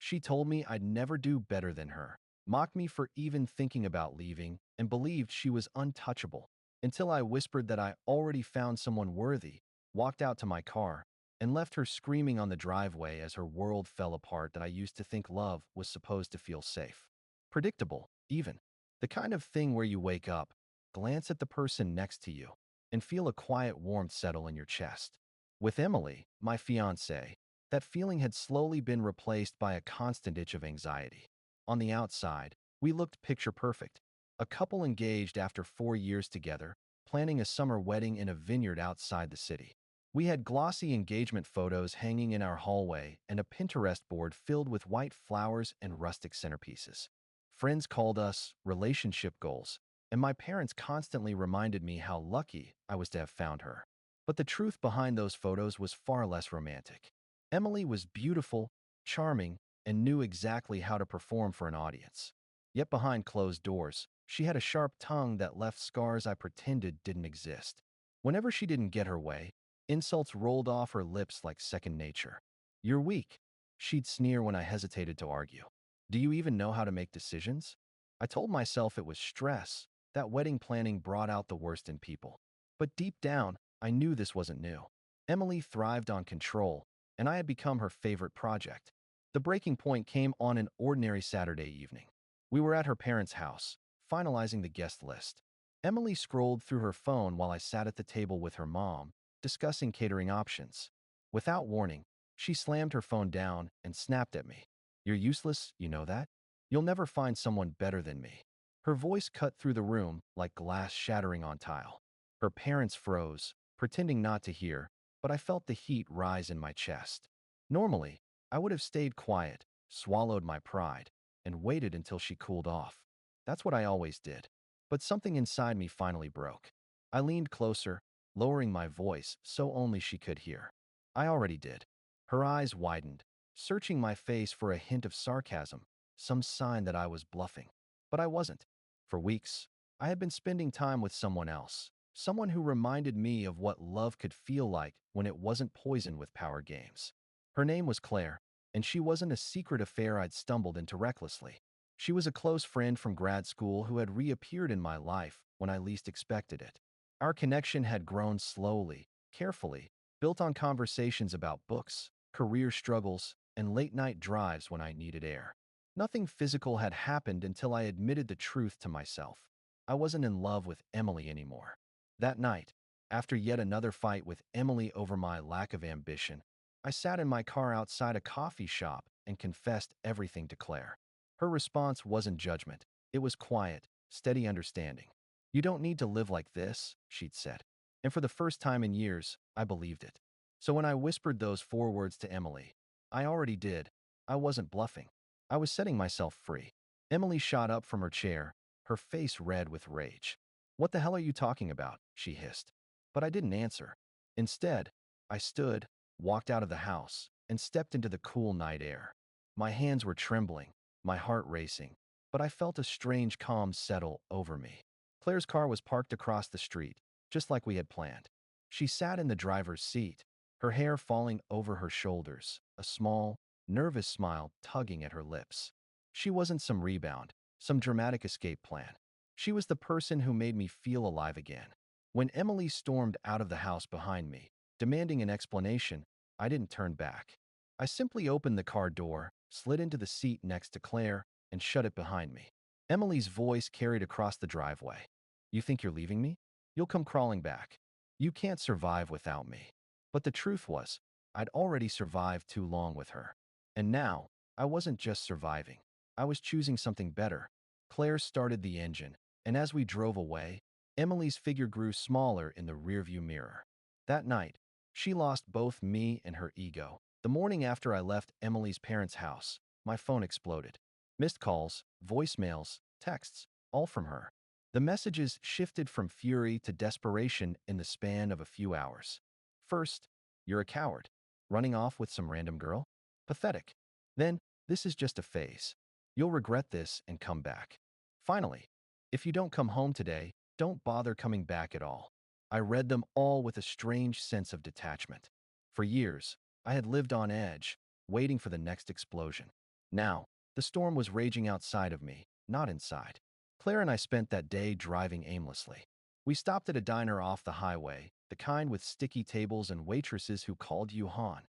She told me I'd never do better than her, mocked me for even thinking about leaving, and believed she was untouchable, until I whispered that I already found someone worthy, walked out to my car, and left her screaming on the driveway as her world fell apart. That I used to think love was supposed to feel safe. Predictable, even. The kind of thing where you wake up, glance at the person next to you, and feel a quiet warmth settle in your chest. With Emily, my fiancée, that feeling had slowly been replaced by a constant itch of anxiety. On the outside, we looked picture perfect. A couple engaged after 4 years together, planning a summer wedding in a vineyard outside the city. We had glossy engagement photos hanging in our hallway and a Pinterest board filled with white flowers and rustic centerpieces. Friends called us relationship goals, and my parents constantly reminded me how lucky I was to have found her. But the truth behind those photos was far less romantic. Emily was beautiful, charming, and knew exactly how to perform for an audience. Yet behind closed doors, she had a sharp tongue that left scars I pretended didn't exist. Whenever she didn't get her way, insults rolled off her lips like second nature. "You're weak," she'd sneer when I hesitated to argue. "Do you even know how to make decisions?" I told myself it was stress, that wedding planning brought out the worst in people. But deep down, I knew this wasn't new. Emily thrived on control, and I had become her favorite project. The breaking point came on an ordinary Saturday evening. We were at her parents' house, finalizing the guest list. Emily scrolled through her phone while I sat at the table with her mom, discussing catering options. Without warning, she slammed her phone down and snapped at me. "You're useless, you know that? You'll never find someone better than me." Her voice cut through the room like glass shattering on tile. Her parents froze, pretending not to hear, but I felt the heat rise in my chest. Normally, I would have stayed quiet, swallowed my pride, and waited until she cooled off. That's what I always did. But something inside me finally broke. I leaned closer, lowering my voice so only she could hear. I already did. Her eyes widened, searching my face for a hint of sarcasm, some sign that I was bluffing. But I wasn't. For weeks, I had been spending time with someone else, someone who reminded me of what love could feel like when it wasn't poisoned with power games. Her name was Claire, and she wasn't a secret affair I'd stumbled into recklessly. She was a close friend from grad school who had reappeared in my life when I least expected it. Our connection had grown slowly, carefully, built on conversations about books, career struggles, and late-night drives when I needed air. Nothing physical had happened until I admitted the truth to myself. I wasn't in love with Emily anymore. That night, after yet another fight with Emily over my lack of ambition, I sat in my car outside a coffee shop and confessed everything to Claire. Her response wasn't judgment. It was quiet, steady understanding. "You don't need to live like this," she'd said. And for the first time in years, I believed it. So when I whispered those 4 words to Emily, I already did. I wasn't bluffing. I was setting myself free. Emily shot up from her chair, her face red with rage. "What the hell are you talking about?" she hissed. But I didn't answer. Instead, I stood, walked out of the house, and stepped into the cool night air. My hands were trembling, my heart racing, but I felt a strange calm settle over me. Claire's car was parked across the street, just like we had planned. She sat in the driver's seat, her hair falling over her shoulders, a small, nervous smile tugging at her lips. She wasn't some rebound, some dramatic escape plan. She was the person who made me feel alive again. When Emily stormed out of the house behind me, demanding an explanation, I didn't turn back. I simply opened the car door, slid into the seat next to Claire, and shut it behind me. Emily's voice carried across the driveway. "You think you're leaving me? You'll come crawling back. You can't survive without me." But the truth was, I'd already survived too long with her. And now, I wasn't just surviving. I was choosing something better. Claire started the engine, and as we drove away, Emily's figure grew smaller in the rearview mirror. That night, she lost both me and her ego. The morning after I left Emily's parents' house, my phone exploded. Missed calls, voicemails, texts, all from her. The messages shifted from fury to desperation in the span of a few hours. First, "You're a coward. Running off with some random girl? Pathetic." Then, "This is just a phase. You'll regret this and come back." Finally, "If you don't come home today, don't bother coming back at all." I read them all with a strange sense of detachment. For years, I had lived on edge, waiting for the next explosion. Now, the storm was raging outside of me, not inside. Claire and I spent that day driving aimlessly. We stopped at a diner off the highway, the kind with sticky tables and waitresses who called you Han.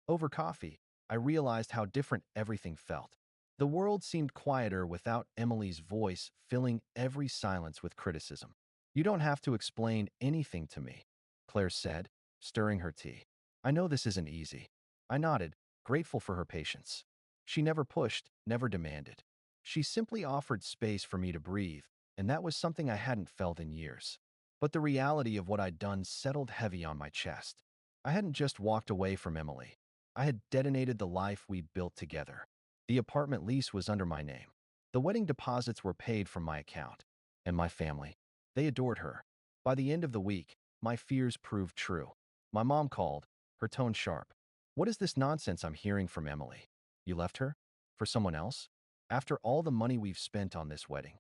Over coffee, I realized how different everything felt. The world seemed quieter without Emily's voice filling every silence with criticism. "You don't have to explain anything to me," Claire said, stirring her tea. "I know this isn't easy." I nodded, grateful for her patience. She never pushed, never demanded. She simply offered space for me to breathe, and that was something I hadn't felt in years. But the reality of what I'd done settled heavy on my chest. I hadn't just walked away from Emily. I had detonated the life we'd built together. The apartment lease was under my name. The wedding deposits were paid from my account. And my family, they adored her. By the end of the week, my fears proved true. My mom called, her tone sharp. "What is this nonsense I'm hearing from Emily? You left her? For someone else? After all the money we've spent on this wedding?"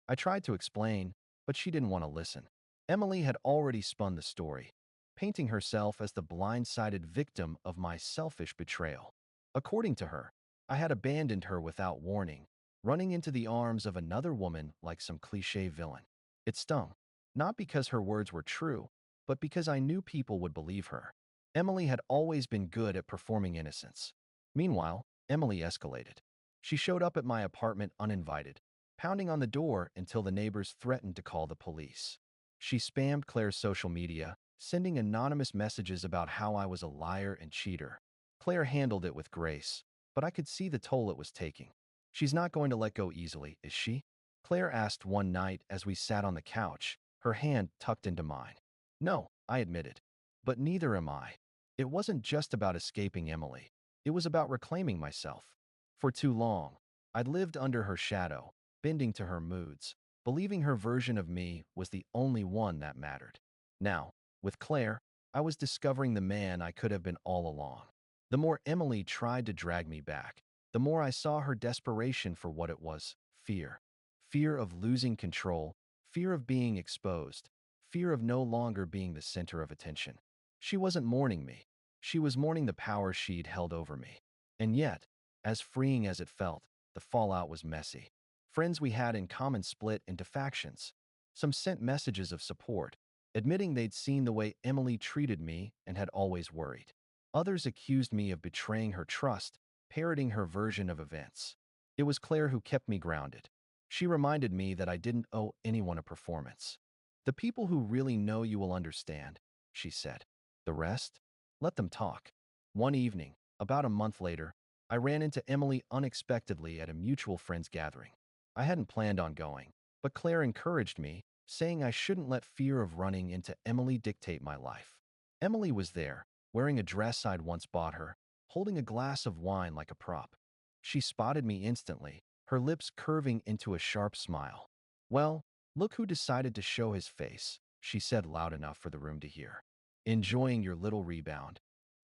I tried to explain, but she didn't want to listen. Emily had already spun the story, painting herself as the blindsided victim of my selfish betrayal. According to her, I had abandoned her without warning, running into the arms of another woman like some cliché villain. It stung, not because her words were true, but because I knew people would believe her. Emily had always been good at performing innocence. Meanwhile, Emily escalated. She showed up at my apartment uninvited, pounding on the door until the neighbors threatened to call the police. She spammed Claire's social media, sending anonymous messages about how I was a liar and cheater. Claire handled it with grace, but I could see the toll it was taking. "She's not going to let go easily, is she?" Claire asked one night as we sat on the couch, her hand tucked into mine. "No," I admitted. "But neither am I." It wasn't just about escaping Emily. It was about reclaiming myself. For too long, I'd lived under her shadow, bending to her moods, believing her version of me was the only one that mattered. Now, with Claire, I was discovering the man I could have been all along. The more Emily tried to drag me back, the more I saw her desperation for what it was: fear. Fear of losing control, fear of being exposed, fear of no longer being the center of attention. She wasn't mourning me. She was mourning the power she'd held over me. And yet, as freeing as it felt, the fallout was messy. Friends we had in common split into factions. Some sent messages of support, admitting they'd seen the way Emily treated me and had always worried. Others accused me of betraying her trust, parroting her version of events. It was Claire who kept me grounded. She reminded me that I didn't owe anyone a performance. "The people who really know you will understand," she said. "The rest? Let them talk." One evening, about a month later, I ran into Emily unexpectedly at a mutual friend's gathering. I hadn't planned on going, but Claire encouraged me, saying I shouldn't let fear of running into Emily dictate my life. Emily was there, wearing a dress I'd once bought her, holding a glass of wine like a prop. She spotted me instantly, her lips curving into a sharp smile. "Well, look who decided to show his face," she said loud enough for the room to hear. "Enjoying your little rebound."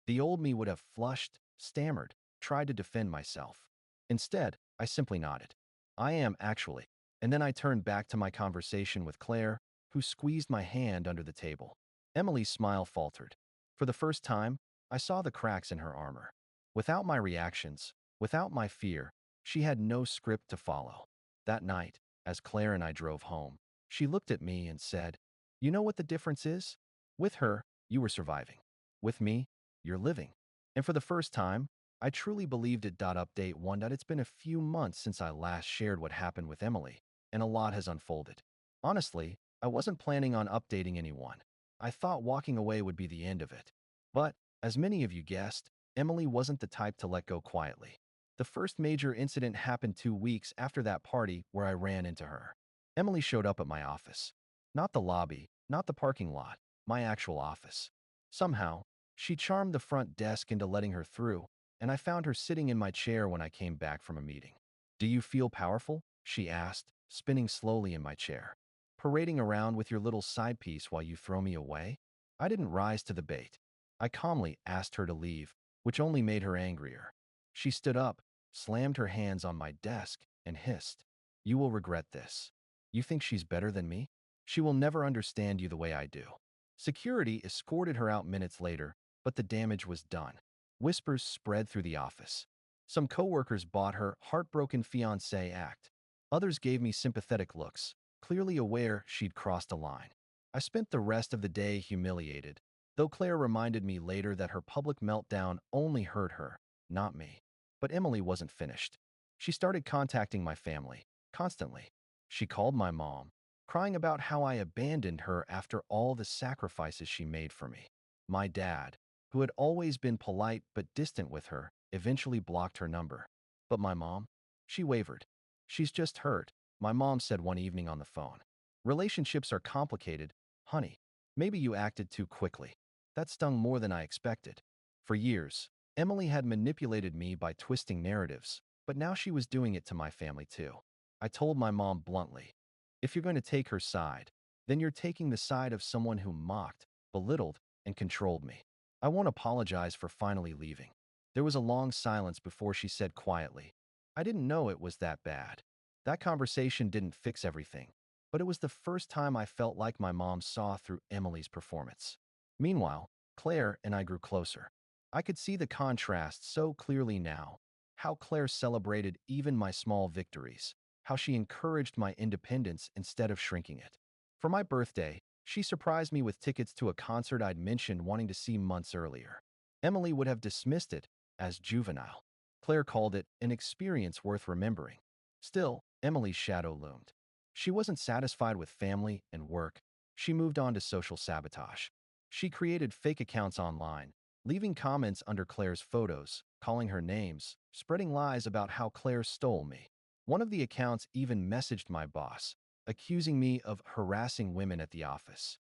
The old me would have flushed, stammered, tried to defend myself. Instead, I simply nodded. "I am, actually." And then I turned back to my conversation with Claire, who squeezed my hand under the table. Emily's smile faltered. For the first time, I saw the cracks in her armor. Without my reactions, without my fear, she had no script to follow. That night, as Claire and I drove home, she looked at me and said, "You know what the difference is? With her, you were surviving. With me, you're living." And for the first time, I truly believed it. Update 1. It's been a few months since I last shared what happened with Emily, and a lot has unfolded. Honestly, I wasn't planning on updating anyone. I thought walking away would be the end of it. But, as many of you guessed, Emily wasn't the type to let go quietly. The first major incident happened 2 weeks after that party where I ran into her. Emily showed up at my office. Not the lobby, not the parking lot, my actual office. Somehow, she charmed the front desk into letting her through, and I found her sitting in my chair when I came back from a meeting. "Do you feel powerful?" she asked, spinning slowly in my chair. "Parading around with your little side piece while you throw me away?" I didn't rise to the bait. I calmly asked her to leave, which only made her angrier. She stood up, slammed her hands on my desk, and hissed, "You will regret this. You think she's better than me? She will never understand you the way I do." Security escorted her out minutes later, but the damage was done. Whispers spread through the office. Some coworkers bought her heartbroken fiancé act. Others gave me sympathetic looks, clearly aware she'd crossed a line. I spent the rest of the day humiliated, though Claire reminded me later that her public meltdown only hurt her, not me. But Emily wasn't finished. She started contacting my family, constantly. She called my mom, crying about how I abandoned her after all the sacrifices she made for me. My dad, who had always been polite but distant with her, eventually blocked her number. But my mom? She wavered. She's just hurt, my mom said one evening on the phone. Relationships are complicated, honey. Maybe you acted too quickly. That stung more than I expected. For years, Emily had manipulated me by twisting narratives, but now she was doing it to my family too. I told my mom bluntly, if you're going to take her side, then you're taking the side of someone who mocked, belittled, and controlled me. I won't apologize for finally leaving. There was a long silence before she said quietly, I didn't know it was that bad. That conversation didn't fix everything, but it was the first time I felt like my mom saw through Emily's performance. Meanwhile, Claire and I grew closer. I could see the contrast so clearly now, how Claire celebrated even my small victories, how she encouraged my independence instead of shrinking it. For my birthday, she surprised me with tickets to a concert I'd mentioned wanting to see months earlier. Emily would have dismissed it as juvenile. Claire called it an experience worth remembering. Still, Emily's shadow loomed. She wasn't satisfied with family and work. She moved on to social sabotage. She created fake accounts online, leaving comments under Claire's photos, calling her names, spreading lies about how Claire stole me. One of the accounts even messaged my boss, accusing me of harassing women at the office.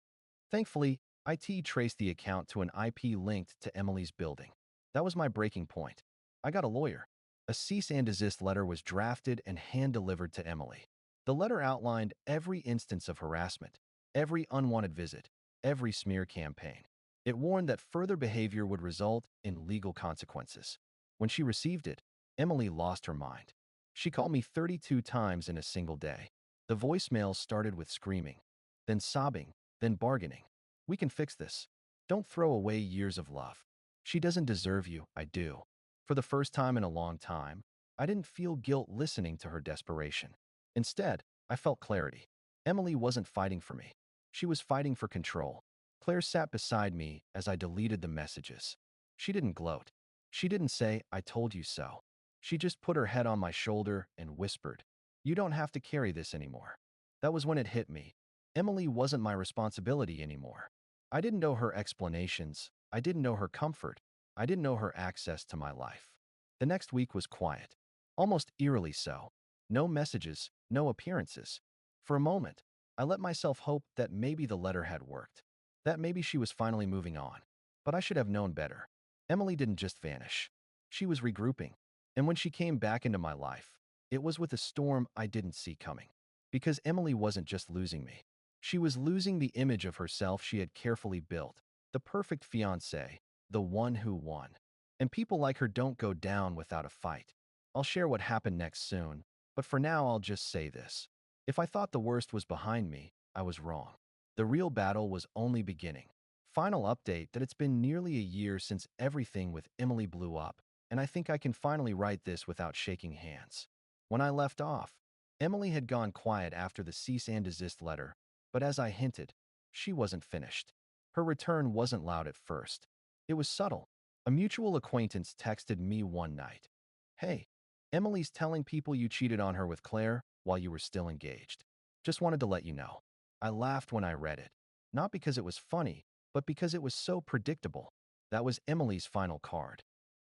Thankfully, IT traced the account to an IP linked to Emily's building. That was my breaking point. I got a lawyer. A cease and desist letter was drafted and hand-delivered to Emily. The letter outlined every instance of harassment, every unwanted visit, every smear campaign. It warned that further behavior would result in legal consequences. When she received it, Emily lost her mind. She called me 32 times in a single day. The voicemails started with screaming, then sobbing, then bargaining. We can fix this. Don't throw away years of love. She doesn't deserve you, I do. For the first time in a long time, I didn't feel guilt listening to her desperation. Instead, I felt clarity. Emily wasn't fighting for me. She was fighting for control. Claire sat beside me as I deleted the messages. She didn't gloat. She didn't say, I told you so. She just put her head on my shoulder and whispered, you don't have to carry this anymore. That was when it hit me. Emily wasn't my responsibility anymore. I didn't know her explanations. I didn't know her comfort. I didn't know her access to my life. The next week was quiet, almost eerily so. No messages, no appearances. For a moment, I let myself hope that maybe the letter had worked, that maybe she was finally moving on. But I should have known better. Emily didn't just vanish. She was regrouping. And when she came back into my life, it was with a storm I didn't see coming. Because Emily wasn't just losing me. She was losing the image of herself she had carefully built, the perfect fiancé, the one who won. And people like her don't go down without a fight. I'll share what happened next soon, but for now I'll just say this. If I thought the worst was behind me, I was wrong. The real battle was only beginning. Final update that it's been nearly a year since everything with Emily blew up, and I think I can finally write this without shaking hands. When I left off, Emily had gone quiet after the cease and desist letter, but as I hinted, she wasn't finished. Her return wasn't loud at first. It was subtle. A mutual acquaintance texted me one night. Hey, Emily's telling people you cheated on her with Claire while you were still engaged. Just wanted to let you know. I laughed when I read it. Not because it was funny, but because it was so predictable. That was Emily's final card.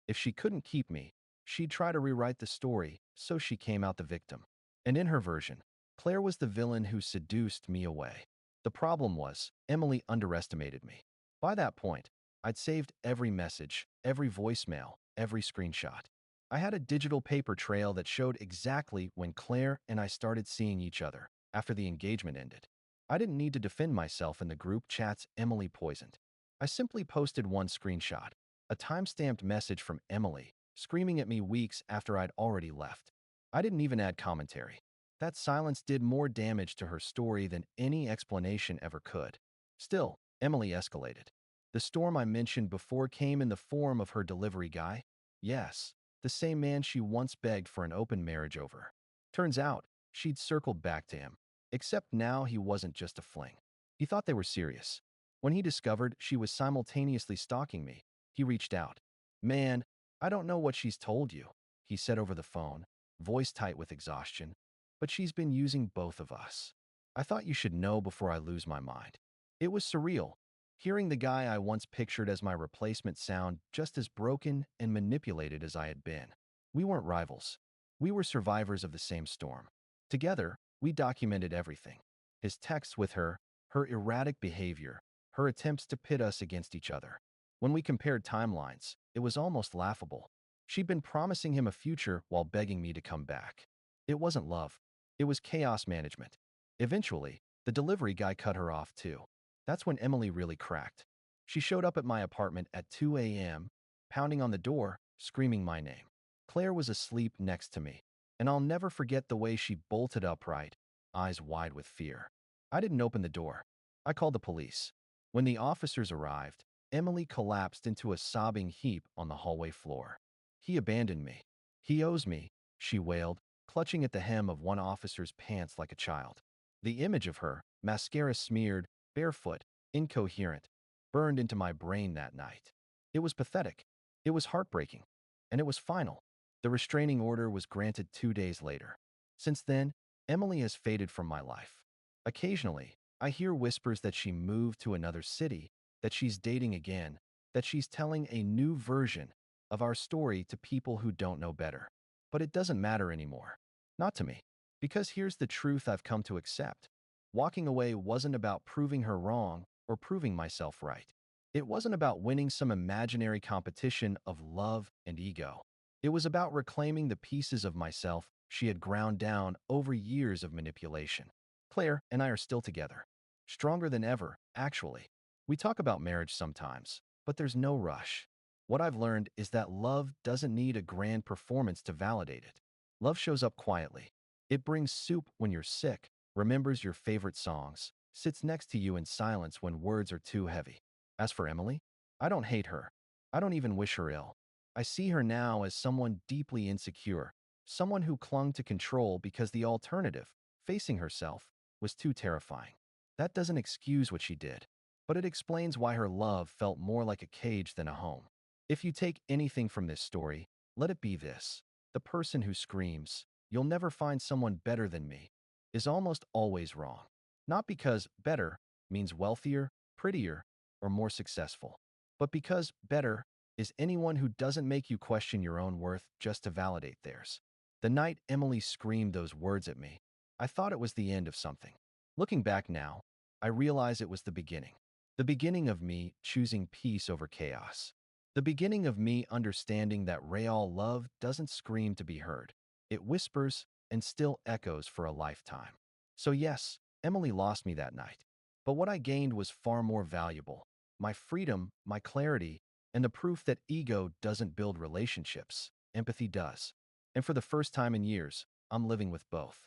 If she couldn't keep me, she'd try to rewrite the story so she came out the victim. And in her version, Claire was the villain who seduced me away. The problem was, Emily underestimated me. By that point, I'd saved every message, every voicemail, every screenshot. I had a digital paper trail that showed exactly when Claire and I started seeing each other after the engagement ended. I didn't need to defend myself in the group chats Emily poisoned. I simply posted one screenshot, a time-stamped message from Emily, screaming at me weeks after I'd already left. I didn't even add commentary. That silence did more damage to her story than any explanation ever could. Still, Emily escalated. The storm I mentioned before came in the form of her delivery guy. Yes, the same man she once begged for an open marriage over. Turns out, she'd circled back to him, except now he wasn't just a fling. He thought they were serious. When he discovered she was simultaneously stalking me, he reached out. "Man, I don't know what she's told you," he said over the phone, voice tight with exhaustion, "but she's been using both of us. I thought you should know before I lose my mind." It was surreal, hearing the guy I once pictured as my replacement sound just as broken and manipulated as I had been. We weren't rivals. We were survivors of the same storm. Together, we documented everything. His texts with her, her erratic behavior, her attempts to pit us against each other. When we compared timelines, it was almost laughable. She'd been promising him a future while begging me to come back. It wasn't love. It was chaos management. Eventually, the delivery guy cut her off too. That's when Emily really cracked. She showed up at my apartment at 2 a.m., pounding on the door, screaming my name. Claire was asleep next to me, and I'll never forget the way she bolted upright, eyes wide with fear. I didn't open the door. I called the police. When the officers arrived, Emily collapsed into a sobbing heap on the hallway floor. "He abandoned me. He owes me," she wailed, clutching at the hem of one officer's pants like a child. The image of her, mascara smeared, barefoot, incoherent, burned into my brain that night. It was pathetic. It was heartbreaking. And it was final. The restraining order was granted 2 days later. Since then, Emily has faded from my life. Occasionally, I hear whispers that she moved to another city, that she's dating again, that she's telling a new version of our story to people who don't know better. But it doesn't matter anymore. Not to me. Because here's the truth I've come to accept. Walking away wasn't about proving her wrong or proving myself right. It wasn't about winning some imaginary competition of love and ego. It was about reclaiming the pieces of myself she had ground down over years of manipulation. Claire and I are still together. Stronger than ever, actually. We talk about marriage sometimes, but there's no rush. What I've learned is that love doesn't need a grand performance to validate it. Love shows up quietly. It brings soup when you're sick, remembers your favorite songs, sits next to you in silence when words are too heavy. As for Emily, I don't hate her. I don't even wish her ill. I see her now as someone deeply insecure, someone who clung to control because the alternative, facing herself, was too terrifying. That doesn't excuse what she did, but it explains why her love felt more like a cage than a home. If you take anything from this story, let it be this. The person who screams, "You'll never find someone better than me," is almost always wrong. Not because better means wealthier, prettier, or more successful, but because better is anyone who doesn't make you question your own worth just to validate theirs. The night Emily screamed those words at me, I thought it was the end of something. Looking back now, I realize it was the beginning. The beginning of me choosing peace over chaos. The beginning of me understanding that real love doesn't scream to be heard. It whispers and still echoes for a lifetime. So yes, Emily lost me that night. But what I gained was far more valuable. My freedom, my clarity, and the proof that ego doesn't build relationships. Empathy does. And for the first time in years, I'm living with both.